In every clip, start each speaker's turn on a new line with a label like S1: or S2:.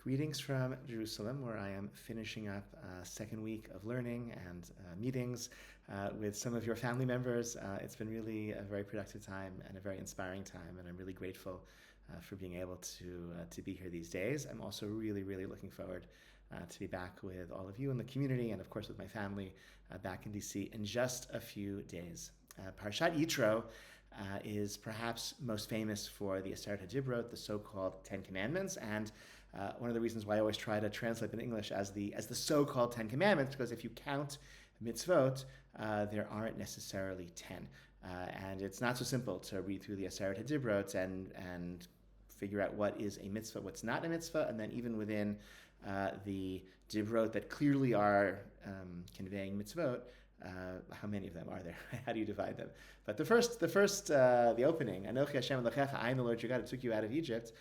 S1: Greetings from Jerusalem, where I am finishing up a second week of learning and meetings with some of your family members. It's been really a very productive time and a very inspiring time, and I'm really grateful for being able to be here these days. I'm also really looking forward to be back with all of you in the community and, of course, with my family back in DC in just a few days. Parashat Yitro is perhaps most famous for the Aseret HaDibrot, the so-called Ten Commandments, and one of the reasons why I always try to translate in English as the so-called Ten Commandments, because if you count mitzvot, there aren't necessarily 10. And it's not so simple to read through the Aseret HaDibrot and figure out what is a mitzvah, what's not a mitzvah, and then even within the dibrot that clearly are conveying mitzvot, how many of them are there? How do you divide them? But the opening, Anochi Hashem Elokecha, I am the Lord your God who took you out of Egypt,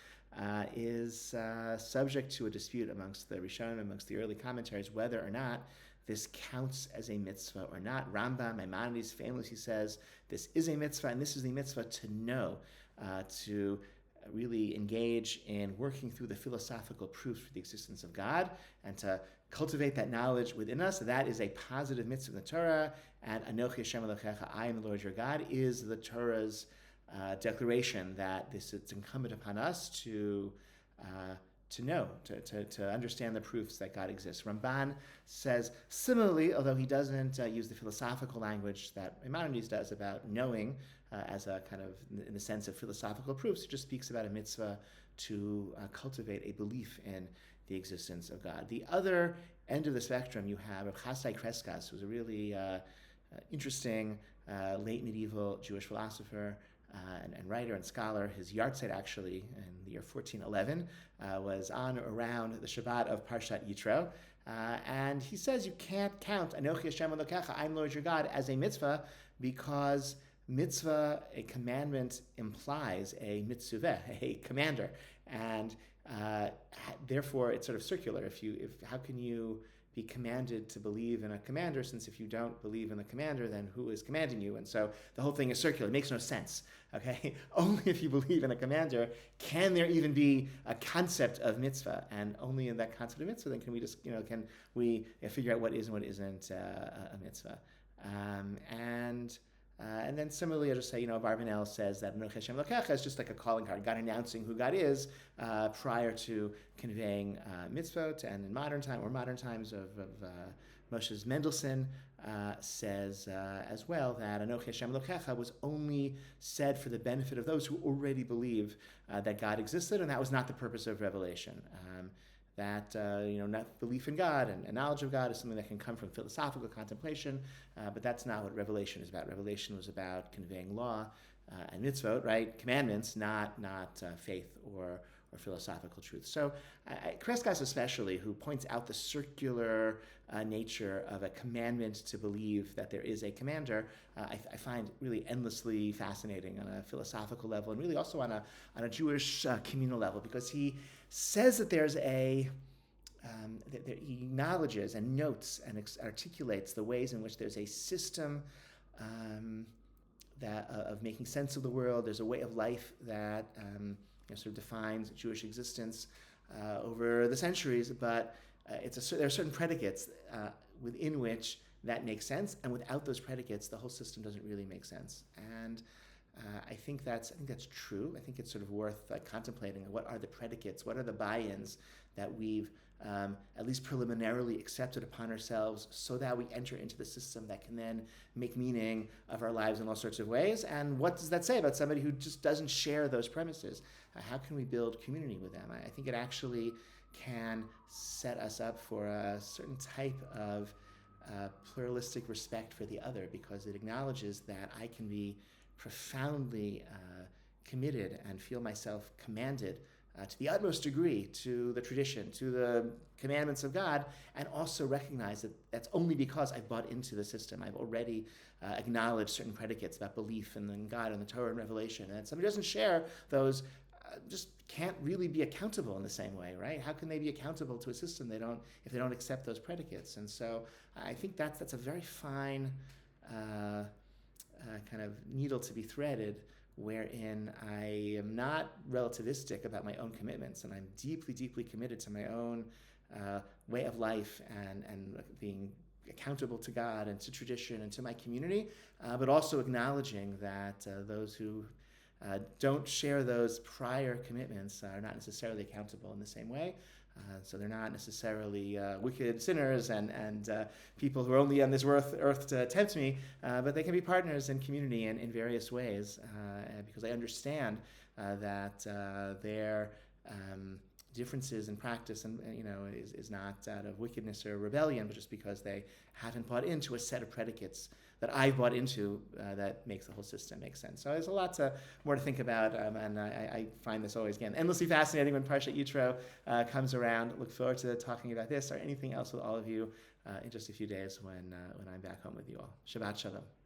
S1: is subject to a dispute amongst the Rishonim, amongst the early commentaries, whether or not this counts as a mitzvah or not. Rambam, Maimonides, famously says this is a mitzvah, and this is the mitzvah to know, to really engage in working through the philosophical proofs for the existence of God and to cultivate that knowledge within us. That is a positive mitzvah in the Torah, and Anochi Hashem Elokecha, I am the Lord your God, is the Torah's declaration that it's incumbent upon us to know, to understand the proofs that God exists. Ramban says similarly, although he doesn't use the philosophical language that Maimonides does about knowing as a kind of, in the sense of philosophical proofs, he just speaks about a mitzvah to cultivate a belief in the existence of God. The other end of the spectrum, you have Chasdai Kreskas, who's a really interesting late medieval Jewish philosopher and writer and scholar. His yahrzeit, actually, in the year 1411, was on or around the Shabbat of Parashat Yitro. And he says you can't count Anochi Hashem Elokecha, I am Lord your God, as a mitzvah, because mitzvah, a commandment, implies a mitzuveh, a commander. And therefore, it's sort of circular. How can you be commanded to believe in a commander, since if you don't believe in the commander, then who is commanding you? And so the whole thing is circular. It makes no sense. Okay, only if you believe in a commander can there even be a concept of mitzvah, and only in that concept of mitzvah then can we figure out what is and what isn't a mitzvah. And then similarly, I'll just say, Barbanel says that Anochi Hashem Elokecha is just like a calling card, God announcing who God is prior to conveying mitzvot. And in modern times of Moshe Mendelssohn says as well that Anochi Hashem Elokecha was only said for the benefit of those who already believe that God existed, and that was not the purpose of revelation. Not belief in God and knowledge of God is something that can come from philosophical contemplation, but that's not what Revelation is about. Revelation was about conveying law and mitzvot, right? Commandments, not faith or philosophical truth. So Kreskas especially, who points out the circular nature of a commandment to believe that there is a commander, I find really endlessly fascinating on a philosophical level, and really also on a Jewish communal level, because he says that there's he acknowledges and notes and articulates the ways in which there's a system of making sense of the world. There's a way of life that sort of defines Jewish existence over the centuries, but there are certain predicates within which that makes sense, and without those predicates, the whole system doesn't really make sense. And I think that's true. I think it's sort of worth contemplating what are the predicates, what are the buy-ins that we've at least preliminarily accepted upon ourselves, so that we enter into the system that can then make meaning of our lives in all sorts of ways. And what does that say about somebody who just doesn't share those premises? How can we build community with them? I think it actually can set us up for a certain type of pluralistic respect for the other, because it acknowledges that I can be profoundly committed and feel myself commanded to the utmost degree to the tradition, to the commandments of God, and also recognize that that's only because I've bought into the system. I've already acknowledged certain predicates about belief in God and the Torah and Revelation, and somebody doesn't share those just can't really be accountable in the same way, right? How can they be accountable to a system if they don't accept those predicates? And so I think that's a very fine kind of needle to be threaded wherein I am not relativistic about my own commitments, and I'm deeply, deeply committed to my own way of life and being accountable to God and to tradition and to my community, but also acknowledging that those who don't share those prior commitments are not necessarily accountable in the same way. So they're not necessarily wicked sinners and people who are only on this earth to tempt me, but they can be partners in community and in various ways, because I understand that their differences in practice and is not out of wickedness or rebellion, but just because they haven't bought into a set of predicates that I bought into that makes the whole system make sense. So there's a lot more to think about, and I find this always, again, endlessly fascinating when Parashat Yitro comes around. Look forward to talking about this or anything else with all of you in just a few days when I'm back home with you all. Shabbat Shalom.